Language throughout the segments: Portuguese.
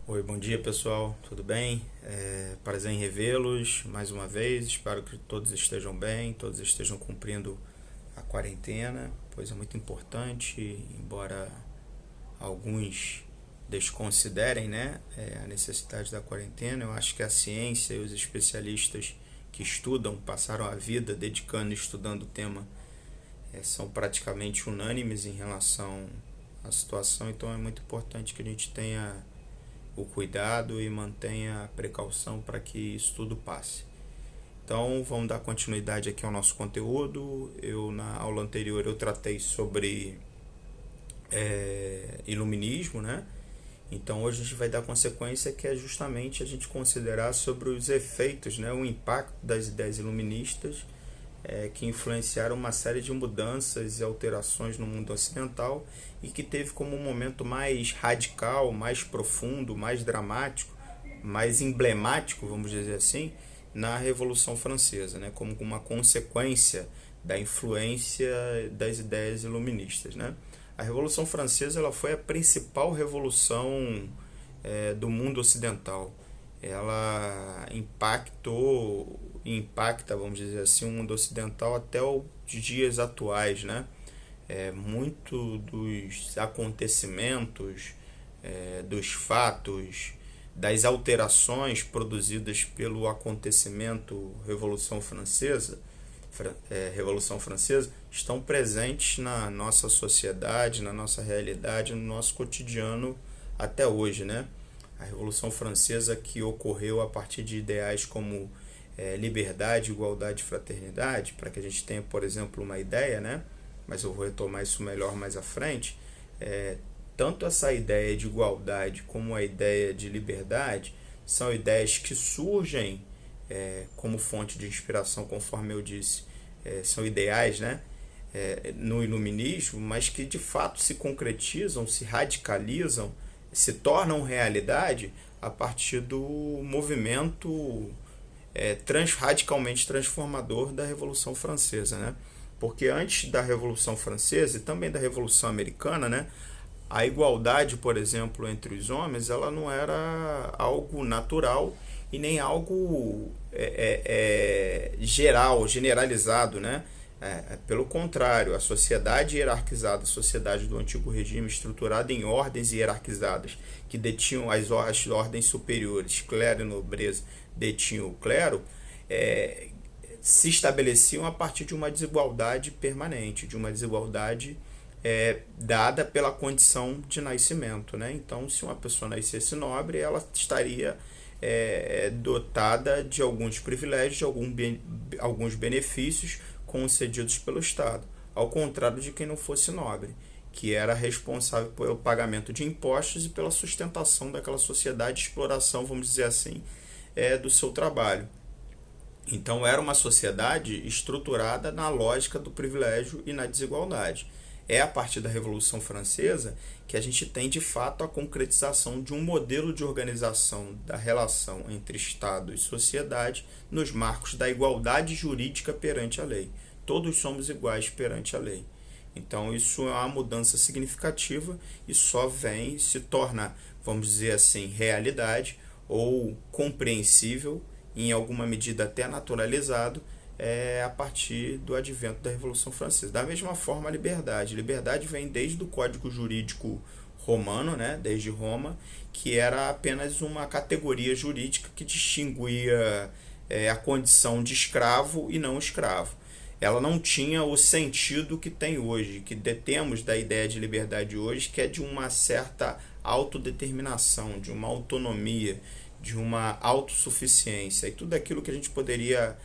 Oi, bom dia pessoal, tudo bem? Prazer em revê-los mais uma vez. Espero que todos estejam bem, todos estejam cumprindo a quarentena, pois é muito importante, embora alguns desconsiderem, né, a necessidade da quarentena. Eu acho que a ciência e os especialistas que estudam, passaram a vida dedicando e estudando o tema, são praticamente unânimes em relação à situação, então é muito importante que a gente tenha o cuidado e mantenha a precaução para que isso tudo passe. Então vamos dar continuidade aqui ao nosso conteúdo. Na aula anterior eu tratei sobre iluminismo, né? Então hoje a gente vai dar consequência, que é justamente a gente considerar sobre os efeitos, né, o impacto das ideias iluministas, que influenciaram uma série de mudanças e alterações no mundo ocidental e que teve como um momento mais radical, mais profundo, mais dramático, mais emblemático, vamos dizer assim, na Revolução Francesa, né, como uma consequência da influência das ideias iluministas, né? A Revolução Francesa ela foi a principal revolução do mundo ocidental. Ela impacta, vamos dizer assim, o mundo ocidental até os dias atuais, né? Muito dos acontecimentos, dos fatos, das alterações produzidas pelo acontecimento Revolução Francesa, estão presentes na nossa sociedade, na nossa realidade, no nosso cotidiano até hoje, né? A Revolução Francesa, que ocorreu a partir de ideais como liberdade, igualdade e fraternidade, para que a gente tenha, por exemplo, uma ideia, né? Mas eu vou retomar isso melhor mais à frente. Tanto essa ideia de igualdade como a ideia de liberdade são ideias que surgem como fonte de inspiração, conforme eu disse, são ideais, né? No iluminismo, mas que de fato se concretizam, se radicalizam, se tornam realidade a partir do movimento radicalmente transformador da Revolução Francesa, né? Porque antes da Revolução Francesa e também da Revolução Americana, né, a igualdade, por exemplo, entre os homens, ela não era algo natural e nem algo generalizado, né? Pelo contrário, a sociedade hierarquizada, a sociedade do antigo regime, estruturada em ordens hierarquizadas, que detinham as ordens superiores, clero e nobreza detinham o clero, se estabeleciam a partir de uma desigualdade permanente, de uma desigualdade dada pela condição de nascimento, né? Então, se uma pessoa nascesse nobre, ela estaria dotada de alguns privilégios, de alguns benefícios concedidos pelo Estado, ao contrário de quem não fosse nobre, que era responsável pelo pagamento de impostos e pela sustentação daquela sociedade de exploração, vamos dizer assim, do seu trabalho. Então era uma sociedade estruturada na lógica do privilégio e na desigualdade. É a partir da Revolução Francesa que a gente tem de fato a concretização de um modelo de organização da relação entre Estado e sociedade nos marcos da igualdade jurídica perante a lei. Todos somos iguais perante a lei. Então isso é uma mudança significativa e só se torna, vamos dizer assim, realidade ou compreensível, em alguma medida até naturalizado, a partir do advento da Revolução Francesa. Da mesma forma, a liberdade. A liberdade vem desde o Código Jurídico Romano, né, desde Roma, que era apenas uma categoria jurídica que distinguia a condição de escravo e não escravo. Ela não tinha o sentido que tem hoje, que detemos da ideia de liberdade hoje, que é de uma certa autodeterminação, de uma autonomia, de uma autossuficiência, e tudo aquilo que a gente poderia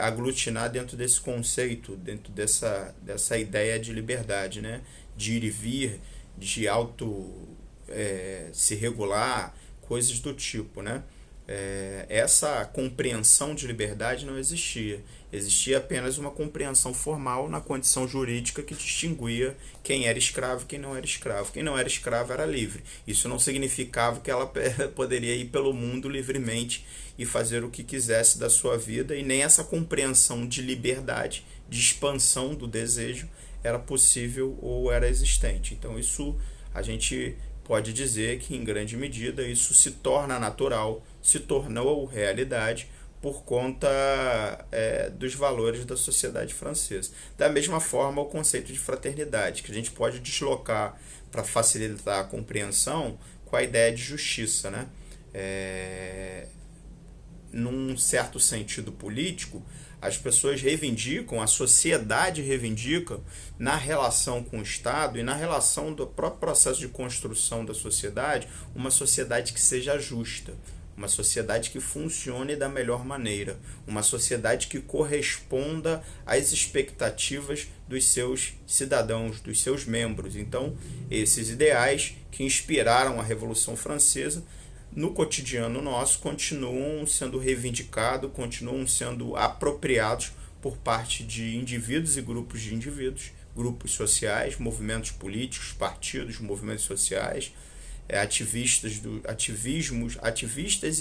aglutinar dentro desse conceito, dentro dessa ideia de liberdade, né? De ir e vir, de se regular, coisas do tipo, né? Essa compreensão de liberdade não existia. Existia apenas uma compreensão formal na condição jurídica que distinguia quem era escravo e quem não era escravo. Quem não era escravo era livre. Isso não significava que ela poderia ir pelo mundo livremente e fazer o que quisesse da sua vida, e nem essa compreensão de liberdade, de expansão do desejo, era possível ou era existente. Então isso a gente pode dizer que, em grande medida, isso se torna natural, se tornou realidade por conta dos valores da sociedade francesa. Da mesma forma, o conceito de fraternidade, que a gente pode deslocar para facilitar a compreensão com a ideia de justiça, né? Num certo sentido político, as pessoas reivindicam, a sociedade reivindica, na relação com o Estado e na relação do próprio processo de construção da sociedade, uma sociedade que seja justa, uma sociedade que funcione da melhor maneira, uma sociedade que corresponda às expectativas dos seus cidadãos, dos seus membros. Então, esses ideais que inspiraram a Revolução Francesa, no cotidiano nosso, continuam sendo reivindicados, continuam sendo apropriados por parte de indivíduos e grupos de indivíduos, grupos sociais, movimentos políticos, partidos, movimentos sociais, ativistas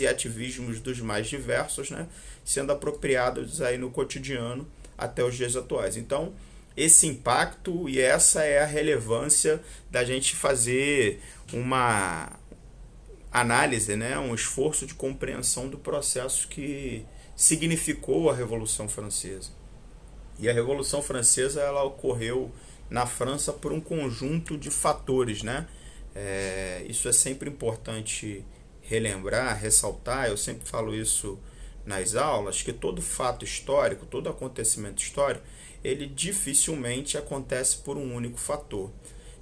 e ativismos dos mais diversos, né, sendo apropriados aí no cotidiano até os dias atuais. Então, esse impacto e essa é a relevância da gente fazer uma análise, né, um esforço de compreensão do processo que significou a Revolução Francesa. E a Revolução Francesa, ela ocorreu na França por um conjunto de fatores, né? Isso é sempre importante relembrar, ressaltar. Eu sempre falo isso nas aulas, que todo fato histórico, todo acontecimento histórico, ele dificilmente acontece por um único fator.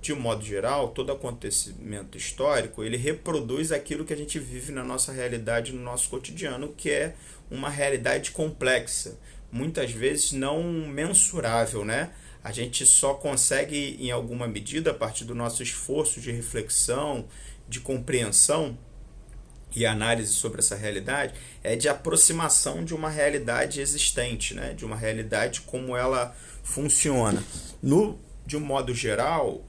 De um modo geral, todo acontecimento histórico, ele reproduz aquilo que a gente vive na nossa realidade, no nosso cotidiano, que é uma realidade complexa, muitas vezes não mensurável, né? A gente só consegue, em alguma medida, a partir do nosso esforço de reflexão, de compreensão e análise sobre essa realidade, de aproximação de uma realidade existente, né? De uma realidade como ela funciona. De um modo geral,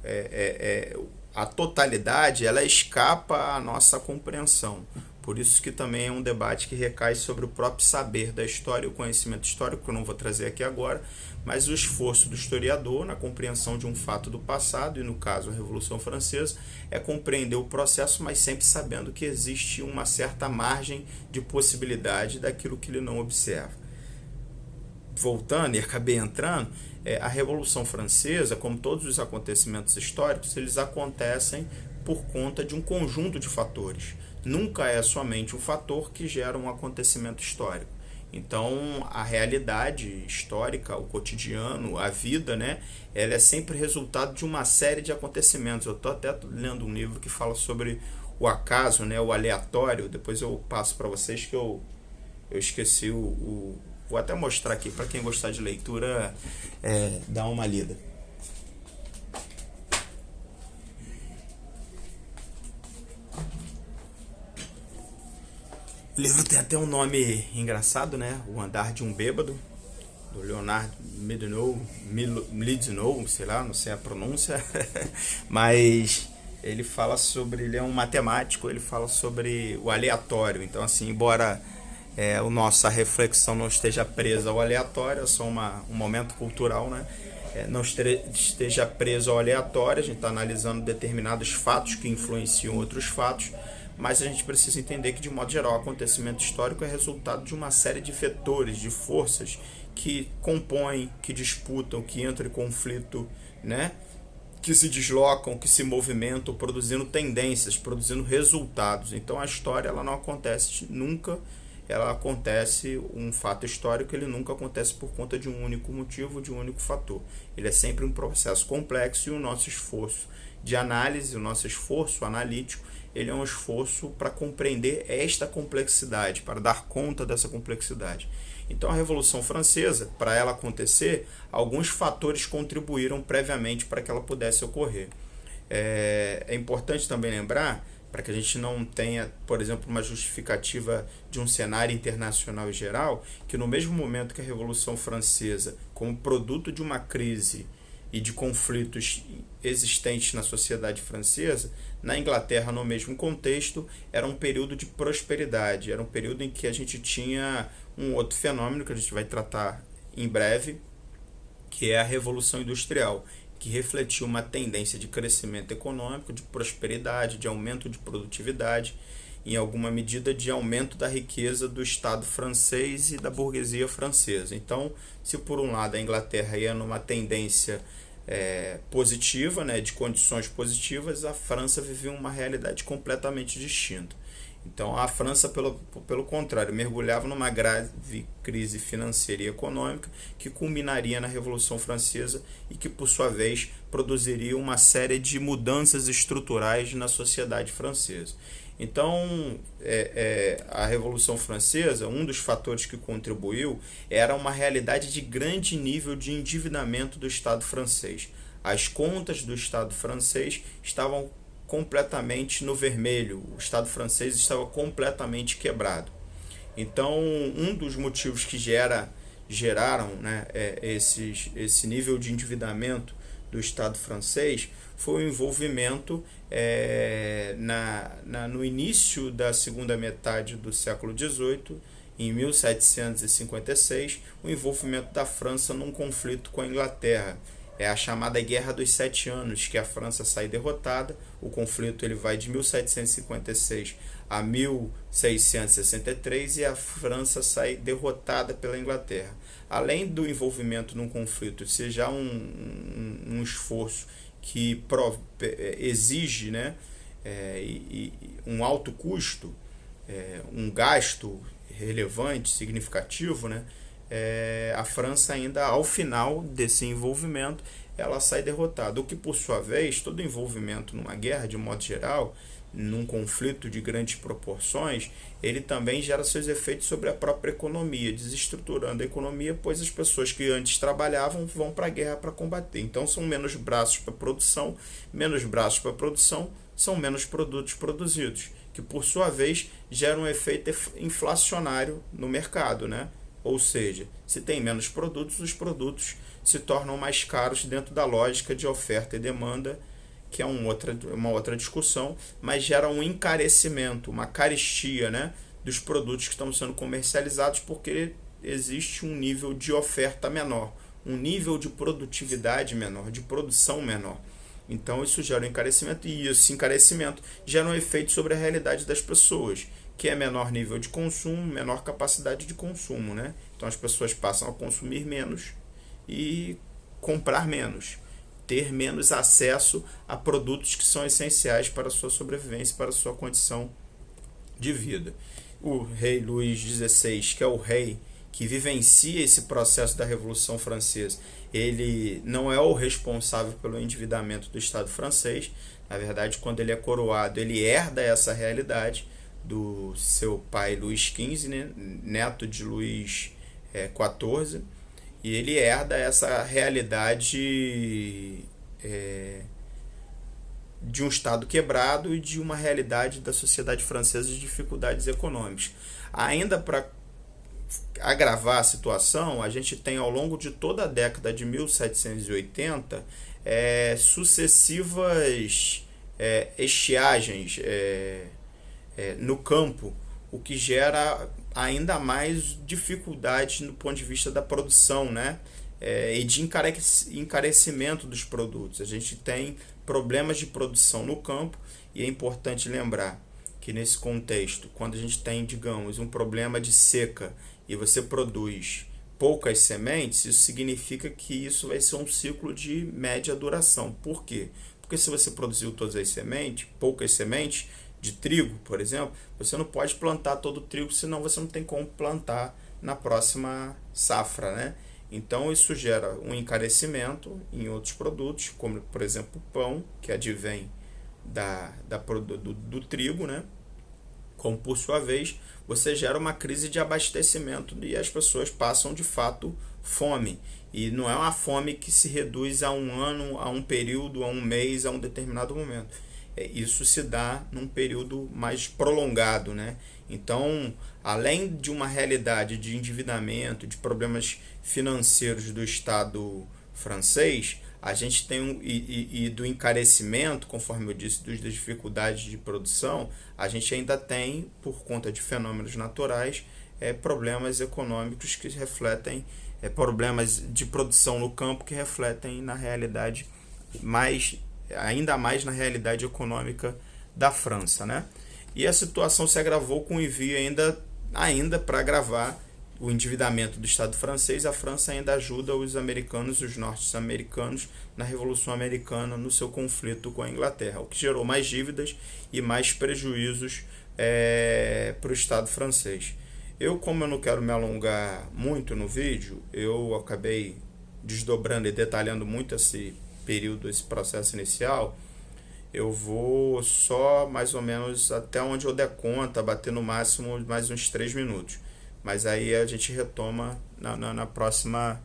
a totalidade ela escapa à nossa compreensão. Por isso que também é um debate que recai sobre o próprio saber da história, o conhecimento histórico, que eu não vou trazer aqui agora, mas o esforço do historiador na compreensão de um fato do passado, e no caso a Revolução Francesa, é compreender o processo, mas sempre sabendo que existe uma certa margem de possibilidade daquilo que ele não observa. Voltando, e acabei entrando, a Revolução Francesa, como todos os acontecimentos históricos, eles acontecem por conta de um conjunto de fatores. Nunca é somente um fator que gera um acontecimento histórico. Então, a realidade histórica, o cotidiano, a vida, né, ela é sempre resultado de uma série de acontecimentos. Eu estou até lendo um livro que fala sobre o acaso, né, o aleatório. Depois eu passo para vocês que eu esqueci Vou até mostrar aqui, para quem gostar de leitura, dá uma lida. O livro tem até um nome engraçado, né? O Andar de um Bêbado, do Leonard Mlidinow, sei lá, não sei a pronúncia, mas ele fala sobre, ele é um matemático, ele fala sobre o aleatório. Então, assim, embora a nossa reflexão não esteja presa ao aleatório, é só um momento cultural, né? Não esteja preso ao aleatório, a gente está analisando determinados fatos que influenciam outros fatos, mas a gente precisa entender que, de modo geral, o acontecimento histórico é resultado de uma série de vetores, de forças que compõem, que disputam, que entram em conflito, né? Que se deslocam, que se movimentam, produzindo tendências, produzindo resultados. Então, a história ela não acontece nunca. Ela acontece, um fato histórico, ele nunca acontece por conta de um único motivo, de um único fator. Ele é sempre um processo complexo, e o nosso esforço de análise, o nosso esforço analítico, ele é um esforço para compreender esta complexidade, para dar conta dessa complexidade. Então, a Revolução Francesa, para ela acontecer, alguns fatores contribuíram previamente para que ela pudesse ocorrer. É importante também lembrar, para que a gente não tenha, por exemplo, uma justificativa de um cenário internacional e geral, que no mesmo momento que a Revolução Francesa, como produto de uma crise e de conflitos existentes na sociedade francesa, na Inglaterra, no mesmo contexto, era um período de prosperidade, era um período em que a gente tinha um outro fenômeno que a gente vai tratar em breve, que é a Revolução Industrial, que refletiu uma tendência de crescimento econômico, de prosperidade, de aumento de produtividade, em alguma medida de aumento da riqueza do Estado francês e da burguesia francesa. Então, se por um lado a Inglaterra ia numa tendência positiva, né, de condições positivas, a França vivia uma realidade completamente distinta. Então a França, pelo contrário, mergulhava numa grave crise financeira e econômica que culminaria na Revolução Francesa e que, por sua vez, produziria uma série de mudanças estruturais na sociedade francesa. Então, a Revolução Francesa, um dos fatores que contribuiu, era uma realidade de grande nível de endividamento do Estado francês. As contas do Estado francês estavam completamente no vermelho, o Estado francês estava completamente quebrado. Então, um dos motivos que geraram, né, esse nível de endividamento do Estado francês foi o envolvimento no início da segunda metade do século XVIII, em 1756, o envolvimento da França num conflito com a Inglaterra. É a chamada Guerra dos 7 Anos, que a França sai derrotada. O conflito ele vai de 1756 a 1663 e a França sai derrotada pela Inglaterra. Além do envolvimento num conflito, seja um esforço que exige, né, um alto custo, um gasto relevante, significativo, né, a França ainda, ao final desse envolvimento, ela sai derrotada. O que, por sua vez, todo envolvimento numa guerra, de modo geral, num conflito de grandes proporções, ele também gera seus efeitos sobre a própria economia, desestruturando a economia, pois as pessoas que antes trabalhavam vão para a guerra para combater. Então são menos braços para produção, são menos produtos produzidos, que por sua vez gera um efeito inflacionário no mercado, né? Ou seja, se tem menos produtos, os produtos se tornam mais caros dentro da lógica de oferta e demanda, que é uma outra discussão, mas gera um encarecimento, uma carestia, né, dos produtos que estão sendo comercializados, porque existe um nível de oferta menor, um nível de produtividade menor, de produção menor. Então isso gera um encarecimento, e esse encarecimento gera um efeito sobre a realidade das pessoas, que é menor nível de consumo, menor capacidade de consumo, né? Então as pessoas passam a consumir menos e comprar menos, ter menos acesso a produtos que são essenciais para a sua sobrevivência, para a sua condição de vida. O rei Luís XVI, que é o rei que vivencia esse processo da Revolução Francesa, ele não é o responsável pelo endividamento do Estado francês. Na verdade, quando ele é coroado, ele herda essa realidade do seu pai Luís XV, né, neto de Luís XIV, e ele herda essa realidade de um Estado quebrado e de uma realidade da sociedade francesa de dificuldades econômicas. Ainda para agravar a situação, a gente tem ao longo de toda a década de 1780 sucessivas estiagens no campo, o que gera ainda mais dificuldades no ponto de vista da produção, né? E de encarecimento dos produtos. A gente tem problemas de produção no campo, e é importante lembrar que nesse contexto, quando a gente tem, digamos, um problema de seca e você produz poucas sementes, isso significa que isso vai ser um ciclo de média duração. Por quê? Porque se você produziu todas as sementes, poucas sementes, de trigo, por exemplo, você não pode plantar todo o trigo, senão você não tem como plantar na próxima safra, né? Então isso gera um encarecimento em outros produtos, como por exemplo o pão, que advém do trigo, né? Como por sua vez você gera uma crise de abastecimento e as pessoas passam de fato fome. E não é uma fome que se reduz a um ano, a um período, a um mês, a um determinado momento. Isso se dá num período mais prolongado, né? Então, além de uma realidade de endividamento, de problemas financeiros do Estado francês, a gente tem e do encarecimento, conforme eu disse, das dificuldades de produção, a gente ainda tem, por conta de fenômenos naturais, problemas econômicos que refletem, problemas de produção no campo que refletem na realidade ainda mais na realidade econômica da França, né? E a situação se agravou com o envio ainda para agravar o endividamento do Estado francês. A França ainda ajuda os americanos, os norte-americanos, na Revolução Americana, no seu conflito com a Inglaterra, o que gerou mais dívidas e mais prejuízos para o Estado francês. Como eu não quero me alongar muito no vídeo, eu acabei desdobrando e detalhando muito esse período, esse processo inicial. Eu vou só mais ou menos até onde eu der conta, bater no máximo mais uns 3 minutos. Mas aí a gente retoma na próxima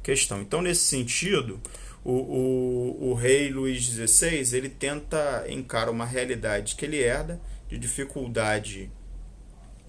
questão. Então, nesse sentido, o rei Luís XVI, ele tenta encarar uma realidade que ele herda de dificuldade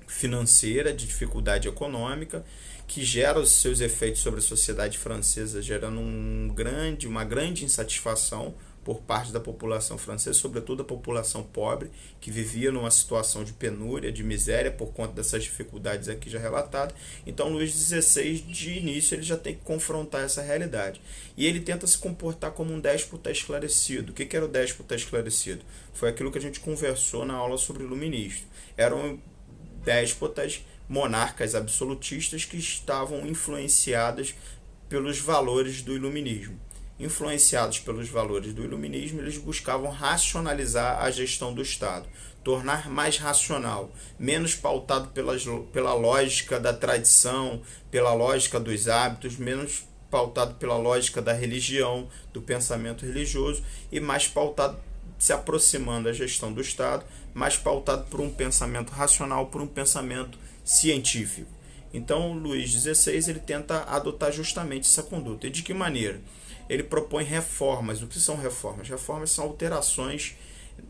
financeira, de dificuldade econômica, que gera os seus efeitos sobre a sociedade francesa, gerando uma grande insatisfação por parte da população francesa, sobretudo a população pobre, que vivia numa situação de penúria, de miséria, por conta dessas dificuldades aqui já relatadas. Então, Luís XVI, de início, ele já tem que confrontar essa realidade. E ele tenta se comportar como um déspota esclarecido. O que era o déspota esclarecido? Foi aquilo que a gente conversou na aula sobre o iluminismo. Eram déspotas, monarcas absolutistas que estavam influenciados pelos valores do iluminismo. Influenciados pelos valores do iluminismo, eles buscavam racionalizar a gestão do Estado, tornar mais racional, menos pautado pela lógica da tradição, pela lógica dos hábitos, menos pautado pela lógica da religião, do pensamento religioso, e mais pautado, se aproximando da gestão do Estado, mais pautado por um pensamento racional, por um pensamento científico. Então, Luís XVI ele tenta adotar justamente essa conduta. E de que maneira? Ele propõe reformas. O que são reformas? Reformas são alterações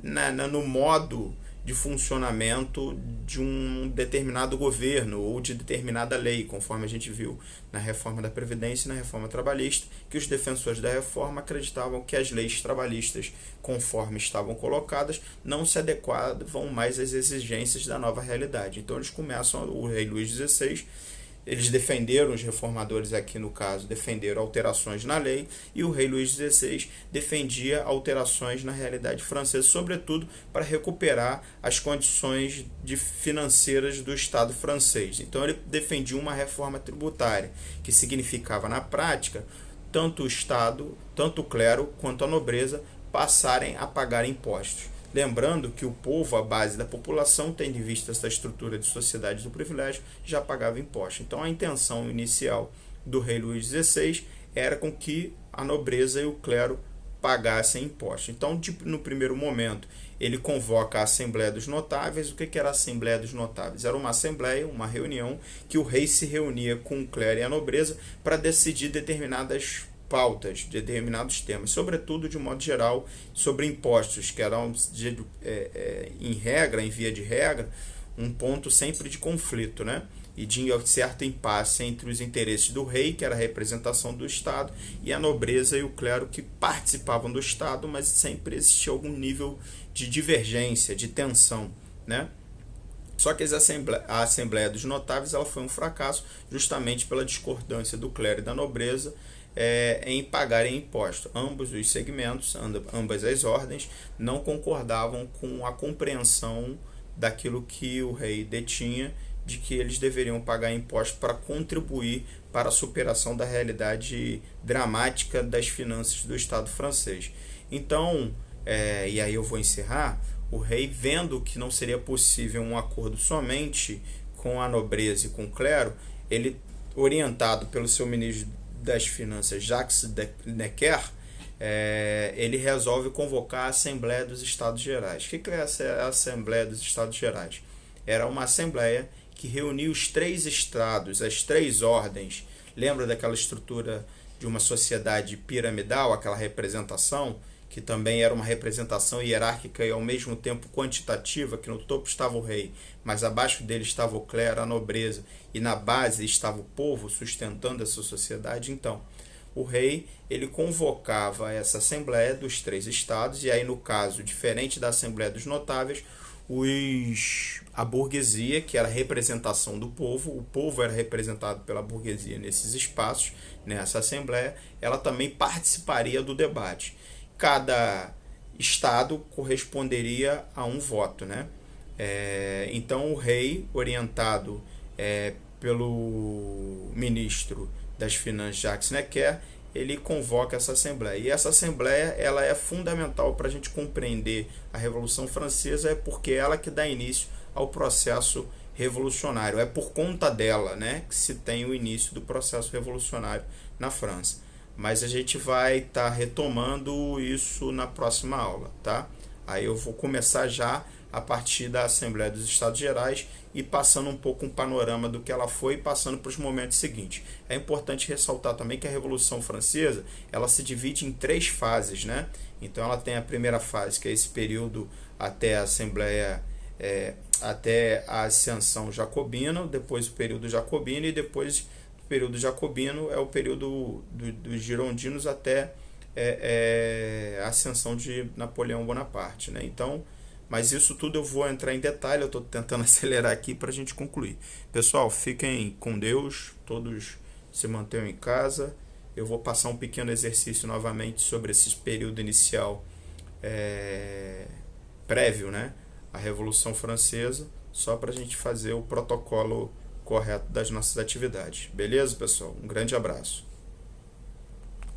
no modo de funcionamento de um determinado governo ou de determinada lei, conforme a gente viu na reforma da Previdência e na reforma trabalhista, que os defensores da reforma acreditavam que as leis trabalhistas, conforme estavam colocadas, não se adequavam mais às exigências da nova realidade. Então eles começam, o rei Luís XVI, eles defenderam, os reformadores aqui no caso, defenderam alterações na lei, e o rei Luís XVI defendia alterações na realidade francesa, sobretudo para recuperar as condições financeiras do Estado francês. Então ele defendia uma reforma tributária, que significava na prática tanto o Estado, tanto o clero quanto a nobreza passarem a pagar impostos. Lembrando que o povo, a base da população, tendo em vista essa estrutura de sociedade do privilégio, já pagava imposto. Então a intenção inicial do rei Luís XVI era com que a nobreza e o clero pagassem imposto. Então, no primeiro momento, ele convoca a Assembleia dos Notáveis. O que era a Assembleia dos Notáveis? Era uma assembleia, uma reunião, que o rei se reunia com o clero e a nobreza para decidir determinadas pautas, determinados temas, sobretudo, de modo geral, sobre impostos, que eram, em via de regra, um ponto sempre de conflito, né? E de certo impasse entre os interesses do rei, que era a representação do Estado, e a nobreza e o clero, que participavam do Estado, mas sempre existia algum nível de divergência, de tensão, né? Só que a Assembleia dos Notáveis ela foi um fracasso justamente pela discordância do clero e da nobreza em pagarem imposto. Ambos os segmentos, ambas as ordens, não concordavam com a compreensão daquilo que o rei detinha, de que eles deveriam pagar imposto para contribuir para a superação da realidade dramática das finanças do Estado francês. Então, e aí eu vou encerrar, o rei, vendo que não seria possível um acordo somente com a nobreza e com o clero, ele, orientado pelo seu ministro das Finanças, Jacques Necker, ele resolve convocar a Assembleia dos Estados Gerais. O que é a Assembleia dos Estados Gerais? Era uma assembleia que reunia os 3 estados, as 3 ordens. Lembra daquela estrutura de uma sociedade piramidal, aquela representação, que também era uma representação hierárquica e ao mesmo tempo quantitativa, que no topo estava o rei, mas abaixo dele estava o clero, a nobreza, e na base estava o povo sustentando essa sociedade. Então, o rei ele convocava essa assembleia dos 3 estados, e aí no caso, diferente da Assembleia dos Notáveis, a burguesia, que era a representação do povo, o povo era representado pela burguesia nesses espaços, nessa assembleia, ela também participaria do debate. cada estado corresponderia a um voto, né? Então o rei, orientado pelo ministro das Finanças, Jacques Necker, ele convoca essa assembleia. E essa assembleia ela é fundamental para a gente compreender a Revolução Francesa, porque é ela que dá início ao processo revolucionário. É por conta dela, né, que se tem o início do processo revolucionário na França. Mas a gente vai estar retomando isso na próxima aula, tá? Aí eu vou começar já a partir da Assembleia dos Estados Gerais e passando um pouco um panorama do que ela foi, passando para os momentos seguintes. É importante ressaltar também que a Revolução Francesa ela se divide em 3 fases, né? Então ela tem a primeira fase, que é esse período até a Assembleia, até a Ascensão Jacobina, depois o período Jacobino, e depois do período Jacobino é o período dos girondinos até a ascensão de Napoleão Bonaparte, né? Então, mas isso tudo eu vou entrar em detalhe, eu estou tentando acelerar aqui para a gente concluir. Pessoal, fiquem com Deus, todos se mantenham em casa. Eu vou passar um pequeno exercício novamente sobre esse período inicial prévio, né, à Revolução Francesa, só para a gente fazer o protocolo correto das nossas atividades. Beleza, pessoal? Um grande abraço.